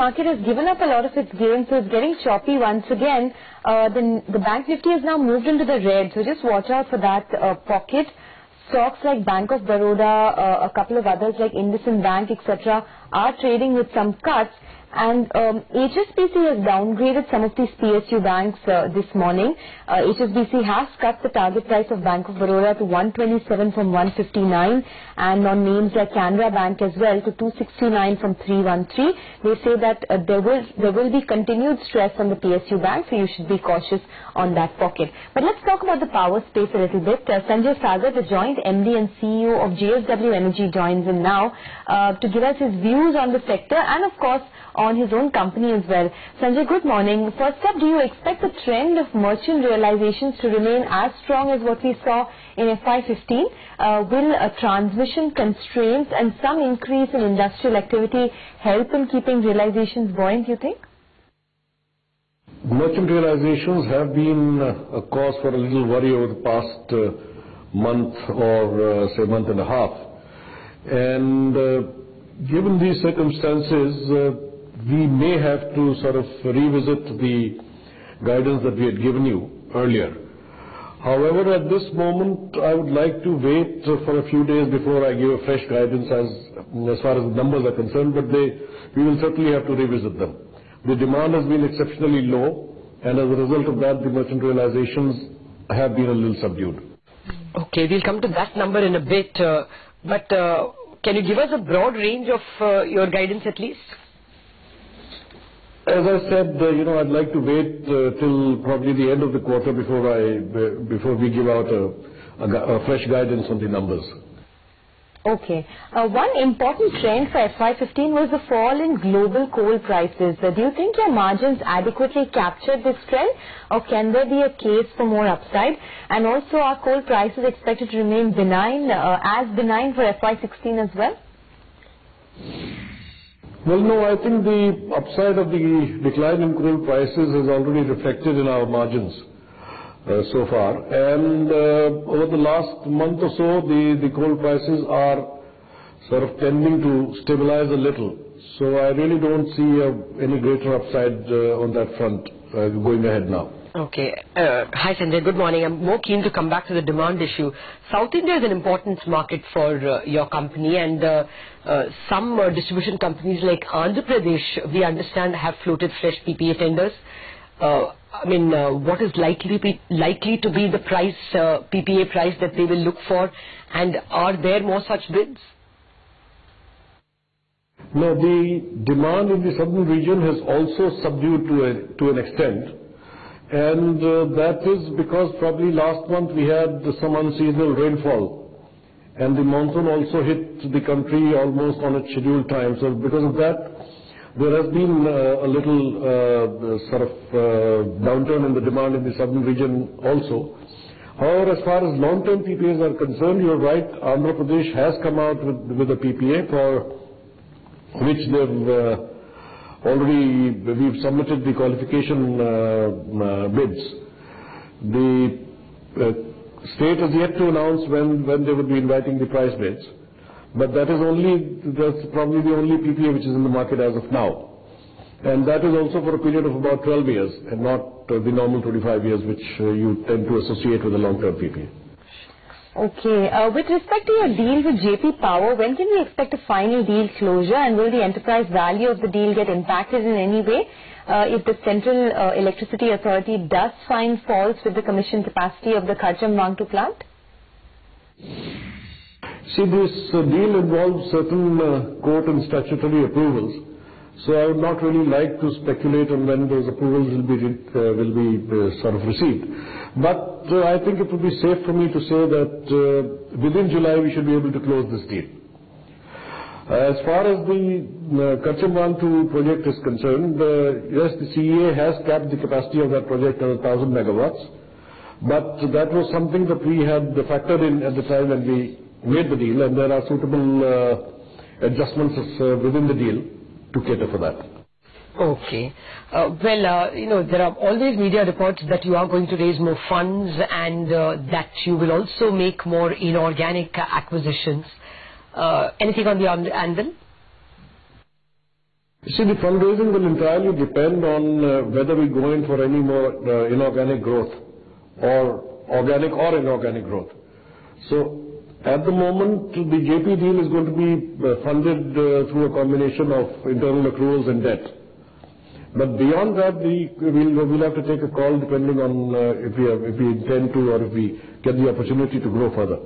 Market has given up a lot of its gains, so it's getting choppy once again. The Bank Nifty has now moved into the red, so just watch out for that pocket. Stocks like Bank of Baroda, a couple of others like IndusInd Bank, etc. are trading with some cuts. And HSBC has downgraded some of these PSU banks this morning. HSBC has cut the target price of Bank of Baroda to 127 from 159, and on names like Canara Bank as well to 269 from 313. They say that there will be continued stress on the PSU bank, so you should be cautious on that pocket. But let's talk about the power space a little bit. Sanjay Sagar, the joint MD and CEO of JSW Energy, joins in now to give us his views on the sector and of course on his own company as well. Sanjay, good morning. First up, do you expect the trend of merchant realizations to remain as strong as what we saw in FY15? Will transmission constraints and some increase in industrial activity help in keeping realizations buoyant, you think? Merchant realizations have been a cause for a little worry over the past month or say month and a half. And given these circumstances, we may have to sort of revisit the guidance that we had given you earlier. However, at this moment, I would like to wait for a few days before I give a fresh guidance as far as the numbers are concerned, but we will certainly have to revisit them. The demand has been exceptionally low, and as a result of that, the merchant realizations have been a little subdued. Okay, we'll come to that number in a bit, but can you give us a broad range of your guidance at least? As I said, I'd like to wait till probably the end of the quarter before we give out a fresh guidance on the numbers. Okay. One important trend for FY15 was the fall in global coal prices. Do you think your margins adequately captured this trend, or can there be a case for more upside? And also, are coal prices expected to remain benign, as benign for FY16 as well? Well, no, I think the upside of the decline in coal prices is already reflected in our margins so far. And over the last month or so, the coal prices are sort of tending to stabilize a little. So I really don't see any greater upside on that front going ahead now. Okay. Hi Sanjay, good morning. I'm more keen to come back to the demand issue. South India is an important market for your company, and some distribution companies like Andhra Pradesh, we understand, have floated fresh PPA tenders. What is likely to be the price, PPA price that they will look for, and are there more such bids? No, the demand in the southern region has also subdued to an extent. And that is because probably last month we had some unseasonal rainfall, and the monsoon also hit the country almost on its scheduled time. So because of that, there has been a little sort of downturn in the demand in the southern region also. However, as far as long-term PPAs are concerned, you're right, Andhra Pradesh has come out with a PPA for which they've we've submitted the qualification bids. The state has yet to announce when they would be inviting the price bids, but that's probably the only PPA which is in the market as of now. And that is also for a period of about 12 years and not the normal 25 years which you tend to associate with a long-term PPA. Okay. With respect to your deal with JP Power, when can we expect a final deal closure, and will the enterprise value of the deal get impacted in any way if the Central Electricity Authority does find faults with the commissioned capacity of the Kharcham Wangtoo plant? See, this deal involves certain court and statutory approvals, so I would not really like to speculate on when those approvals will be sort of received. But I think it would be safe for me to say that within July we should be able to close this deal. As far as the Kharcham Wangtoo project is concerned, yes, the CEA has capped the capacity of that project at 1,000 megawatts, but that was something that we had factored in at the time when we made the deal, and there are suitable adjustments within the deal to cater for that. Okay. There are always media reports that you are going to raise more funds and that you will also make more inorganic acquisitions. Anything on the anvil? You see, the fundraising will entirely depend on whether we go in for any more inorganic growth or organic or inorganic growth. So, at the moment, the JP deal is going to be funded through a combination of internal accruals and debt. But beyond that, we'll have to take a call depending on if we intend to or if we get the opportunity to grow further.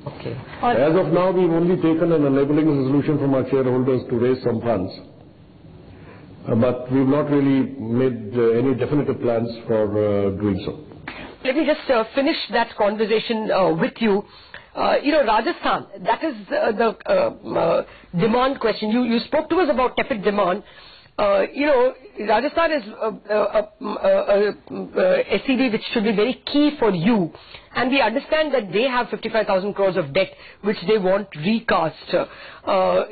Okay. As of now, we've only taken an enabling resolution from our shareholders to raise some funds. But we've not really made any definitive plans for doing so. Let me just finish that conversation with you. Rajasthan, that is the demand question. You spoke to us about tepid demand. Rajasthan is a SEB which should be very key for you. And we understand that they have 55,000 crores of debt which they want recast. How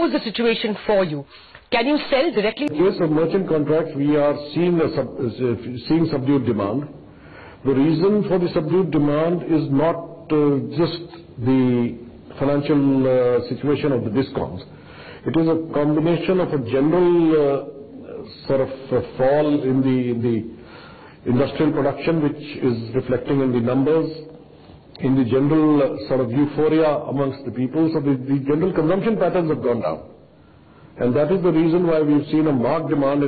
is the situation for you? Can you sell directly? In case of merchant contracts, we are seeing subdued demand. The reason for the subdued demand is not just the financial situation of the DISCOMs. It is a combination of a general fall in the industrial production, which is reflecting in the numbers, in the general euphoria amongst the people. So the general consumption patterns have gone down. And that is the reason why we've seen a marked fall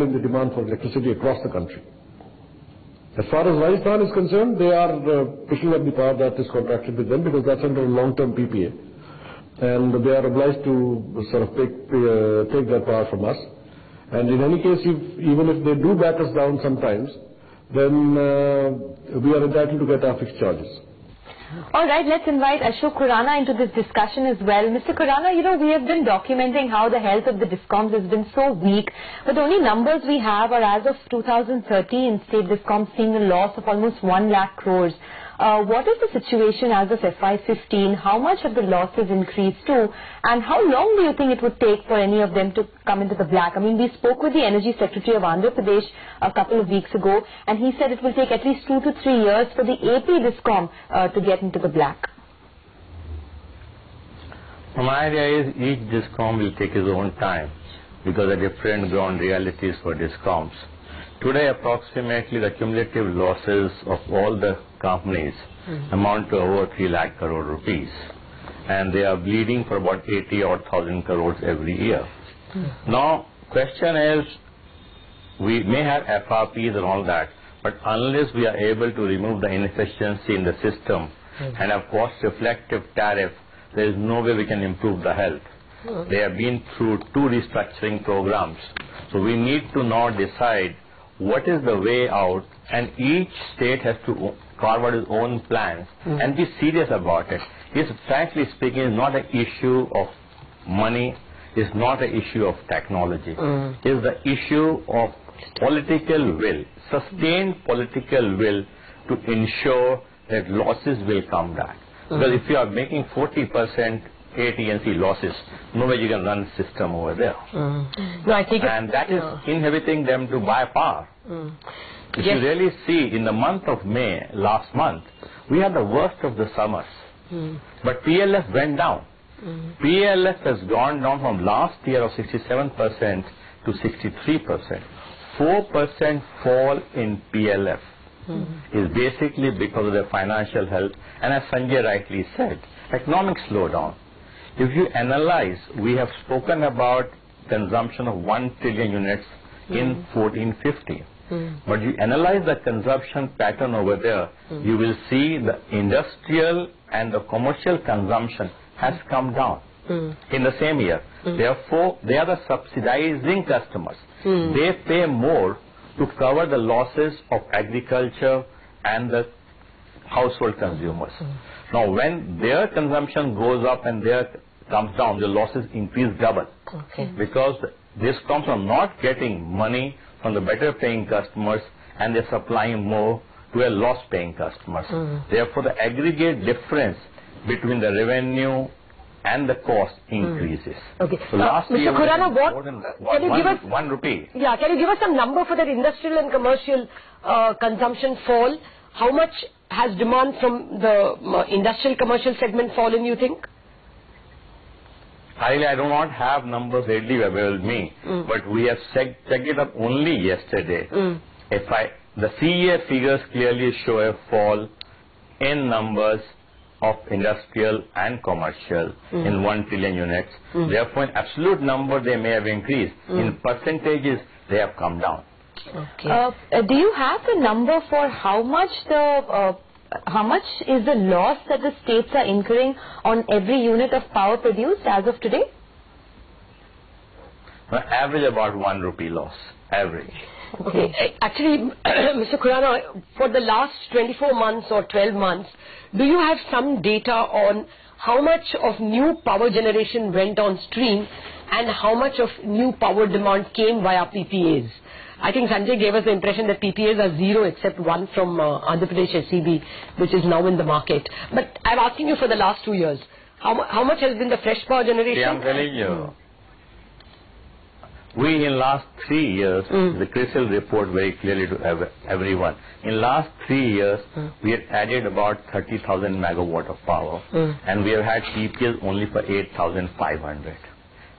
in the demand for electricity across the country. As far as Rajasthan is concerned, they are picking up the power that is contracted with them because that's under a long-term PPA. And they are obliged to take that power from us. And in any case, even if they do back us down sometimes, then we are entitled to get our fixed charges. All right, let's invite Ashok Khurana into this discussion as well. Mr. Khurana, we have been documenting how the health of the DISCOMs has been so weak, but the only numbers we have are as of 2013, state DISCOMs seeing a loss of almost 1 lakh crores. What is the situation as of FY15? How much have the losses increased to? And how long do you think it would take for any of them to come into the black? I mean, we spoke with the Energy Secretary of Andhra Pradesh a couple of weeks ago, and he said it will take at least 2 to 3 years for the AP DISCOM to get into the black. My idea is each DISCOM will take his own time because there are different ground realities for DISCOMs. Today, approximately the cumulative losses of all the companies amount to over 3 lakh crore rupees. And they are bleeding for about 80,000 crores every year. Now, question is, we may have FRPs and all that, but unless we are able to remove the inefficiency in the system and have cost-reflective tariff, there is no way we can improve the health. They have been through 2 restructuring programs. So we need to now decide what is the way out, and each state has to carve out its own plans and be serious about it. It's, frankly speaking, is not an issue of money, it's not an issue of technology. It's the issue of political will, sustained political will to ensure that losses will come back. Because if you are making 40% AT&C losses, no way you can run the system over there. No, I think and that is inhibiting them to buy power. If you really see, in the month of May, last month, we had the worst of the summers. But PLF went down. PLF has gone down from last year of 67% to 63%. 4% fall in PLF is basically because of their financial health. And as Sanjay rightly said, economic slowdown. If you analyze, we have spoken about consumption of 1 trillion units in 1450. But you analyze the consumption pattern over there, you will see the industrial and the commercial consumption has come down in the same year. Therefore, they are the subsidizing customers. They pay more to cover the losses of agriculture and the household consumers. Now, when their consumption goes up and theirs comes down, the losses increase double. Because DISCOMs are not getting money from the better paying customers and they're supplying more to a loss paying customers. Therefore, the aggregate difference between the revenue and the cost increases. So last year, Mr. Khurana, can you give us 1 rupee? Yeah, can you give us some number for that industrial and commercial consumption fall? How much has demand from the industrial commercial segment fallen, you think? I do not have numbers readily available with me, but we have checked it up only yesterday. The CEA figures clearly show a fall in numbers of industrial and commercial in 1 trillion units. Therefore, in absolute number, they may have increased. In percentages, they have come down. Okay. Do you have the number for how much is the loss that the states are incurring on every unit of power produced as of today? Average about 1 rupee loss. Average. Okay. Actually, Mr. Khurana, for the last 24 months or 12 months, do you have some data on how much of new power generation went on stream and how much of new power demand came via PPAs? I think Sanjay gave us the impression that PPAs are zero except one from Andhra Pradesh SEB, which is now in the market. But I'm asking you for the last 2 years, how much has been the fresh power generation? Yeah, I'm telling you. We in last 3 years, the CRISIL report very clearly to everyone. In last 3 years, we had added about 30,000 megawatt of power, and we have had PPAs only for 8,500.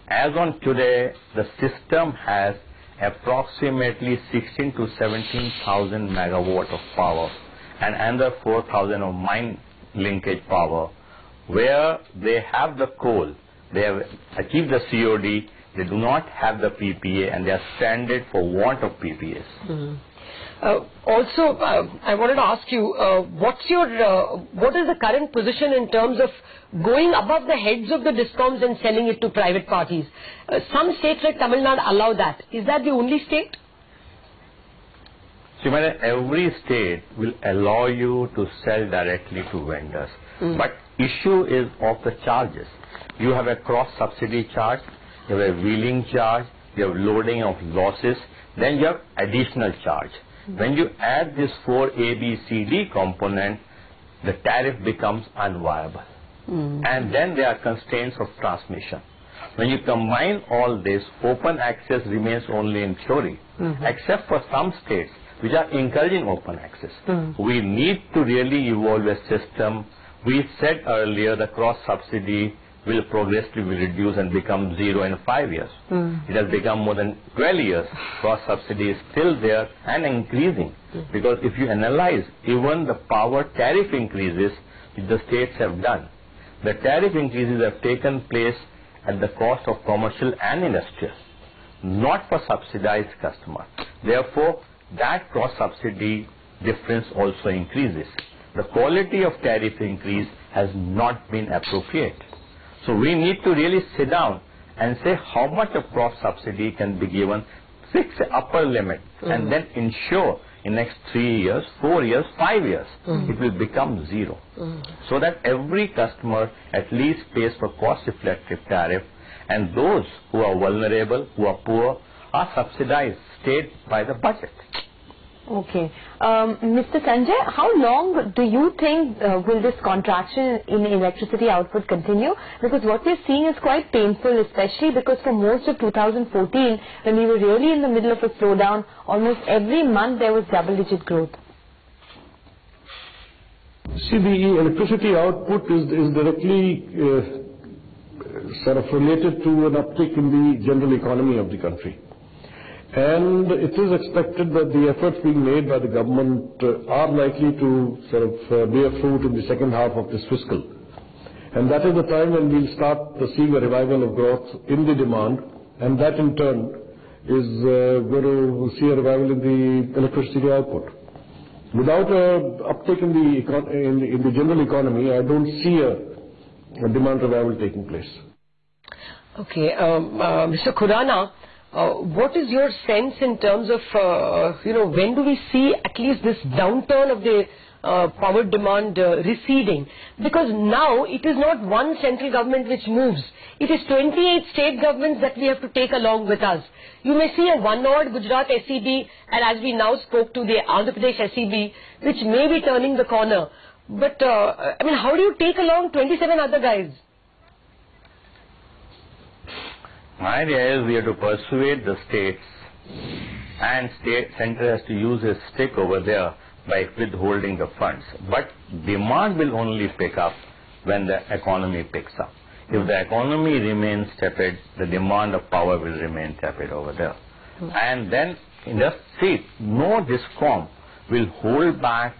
As on today, the system has approximately 16 to 17,000 megawatt of power and another 4,000 of mine linkage power, where they have the coal, they have achieved the COD. They do not have the PPA and they are stranded for want of PPAs. Also, I wanted to ask you, what is the current position in terms of going above the heads of the DISCOMs and selling it to private parties? Some states like Tamil Nadu allow that. Is that the only state? So, every state will allow you to sell directly to vendors. But issue is of the charges. You have a cross-subsidy charge. You have a wheeling charge, you have loading of losses, then you have additional charge. When you add this 4 A, B, C, D component, the tariff becomes unviable. And then there are constraints of transmission. When you combine all this, open access remains only in theory, except for some states which are encouraging open access. We need to really evolve a system. We said earlier the cross-subsidy will progressively reduce and become zero in 5 years. It has become more than 12 years. Cross-subsidy is still there and increasing. Because if you analyze even the power tariff increases which the states have done, the tariff increases have taken place at the cost of commercial and industrial, not for subsidized customers. Therefore, that cross-subsidy difference also increases. The quality of tariff increase has not been appropriate. So we need to really sit down and say how much of cross-subsidy can be given, fix the upper limit, and then ensure in next 3 years, 4 years, 5 years, it will become zero. So that every customer at least pays for cost-reflective tariff, and those who are vulnerable, who are poor, are subsidized state by the budget. Okay. Mr. Sanjay, how long do you think will this contraction in electricity output continue? Because what we're seeing is quite painful, especially because for most of 2014, when we were really in the middle of a slowdown, almost every month there was double-digit growth. See, the electricity output is directly sort of related to an uptick in the general economy of the country. And it is expected that the efforts being made by the government are likely to sort of bear fruit in the second half of this fiscal. And that is the time when we'll start seeing a revival of growth in the demand, and that in turn is going to see a revival in the electricity output. Without an uptick in the general economy, I don't see a demand revival taking place. Okay, Mr. Khurana, what is your sense in terms of, when do we see at least this downturn of the power demand receding? Because now it is not one central government which moves. It is 28 state governments that we have to take along with us. You may see a one-odd Gujarat SEB, and as we now spoke to the Andhra Pradesh SEB, which may be turning the corner. But, how do you take along 27 other guys? My idea is we have to persuade the states, and center has to use its stick over there by withholding the funds. But demand will only pick up when the economy picks up. If the economy remains tepid, the demand of power will remain tepid over there. And then industry, no DISCOM will hold back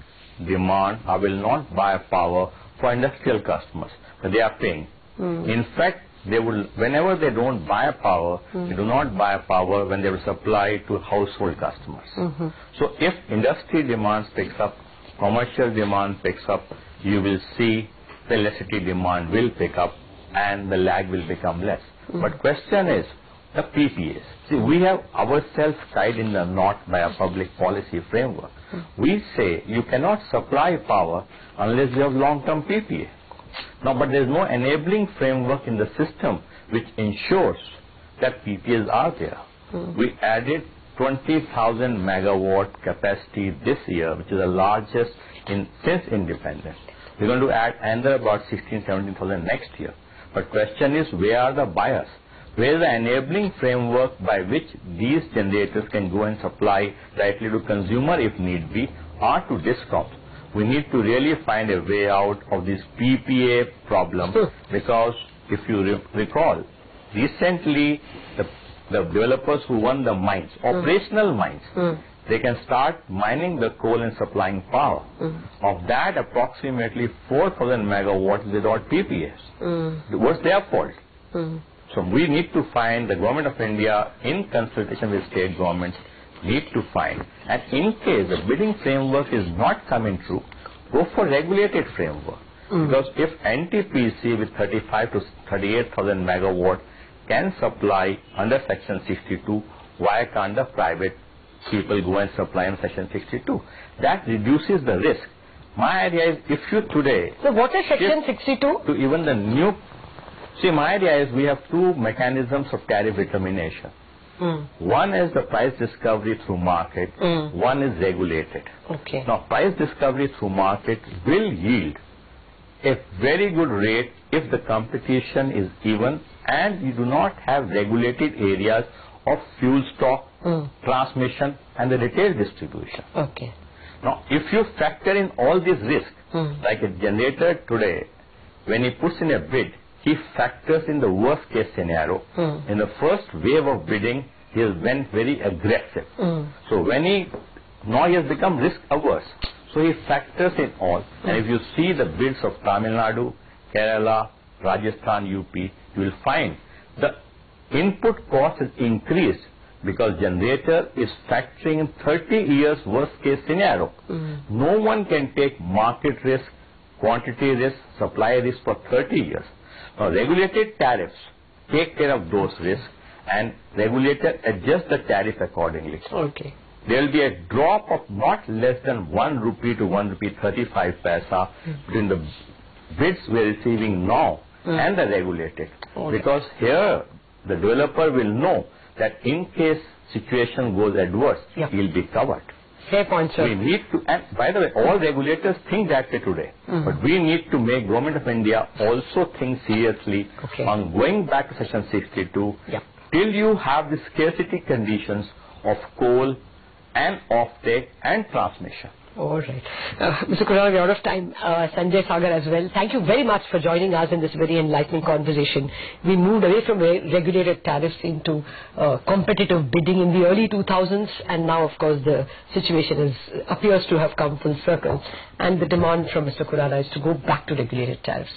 demand or will not buy power for industrial customers. But they are paying. In fact, they will, whenever they don't buy power, they do not buy power when they will supply to household customers. So if industry demand picks up, commercial demand picks up, you will see the electricity demand will pick up and the lag will become less. But question is the PPAs. See, we have ourselves tied in the knot by a public policy framework. We say you cannot supply power unless you have long-term PPA. Now, but there is no enabling framework in the system which ensures that PPAs are there. We added 20,000 megawatt capacity this year, which is the largest since independence. We're going to add another about 17,000 next year. But question is, where are the buyers? Where is the enabling framework by which these generators can go and supply directly to consumer if need be, or to DISCOMs? We need to really find a way out of this PPA problem, because if you recall, recently the developers who won the mines, operational mines, they can start mining the coal and supplying power. Of that, approximately 4,000 megawatts without PPAs. What's their fault? So we need to find, the government of India, in consultation with state governments, need to find, and in case the bidding framework is not coming through, go for regulated framework. Because if NTPC with 35 to 38,000 megawatt can supply under Section 62, why can't the private people go and supply in Section 62? That reduces the risk. My idea is, if you today... So what is Section 62? To even the new... See, my idea is we have two mechanisms of tariff determination. One is the price discovery through market. One is regulated. Okay. Now, price discovery through market will yield a very good rate if the competition is even and you do not have regulated areas of fuel stock, transmission and the retail distribution. Okay. Now, if you factor in all these risks, like a generator today, when he puts in a bid, he factors in the worst case scenario. In the first wave of bidding, he has went very aggressive. So when now he has become risk averse. So he factors in all. And if you see the bids of Tamil Nadu, Kerala, Rajasthan, UP, you will find the input cost has increased because generator is factoring in 30 years worst case scenario. No one can take market risk, quantity risk, supply risk for 30 years. Now, regulated tariffs take care of those risks and regulator adjust the tariff accordingly. Okay. There will be a drop of not less than 1 rupee to 1 rupee 35 paisa between the bids we are receiving now and the regulated. Okay. Because here the developer will know that in case situation goes adverse, he will be covered. Fair point, sir. We need to, and by the way, all regulators think that way today. But we need to make Government of India also think seriously on going back to Section 62 till you have the scarcity conditions of coal and offtake and transmission. All right. Mr. Khurana, we are out of time. Sanjay Sagar as well. Thank you very much for joining us in this very enlightening conversation. We moved away from regulated tariffs into competitive bidding in the early 2000s, and now, of course, the situation appears to have come full circle, and the demand from Mr. Khurana is to go back to regulated tariffs.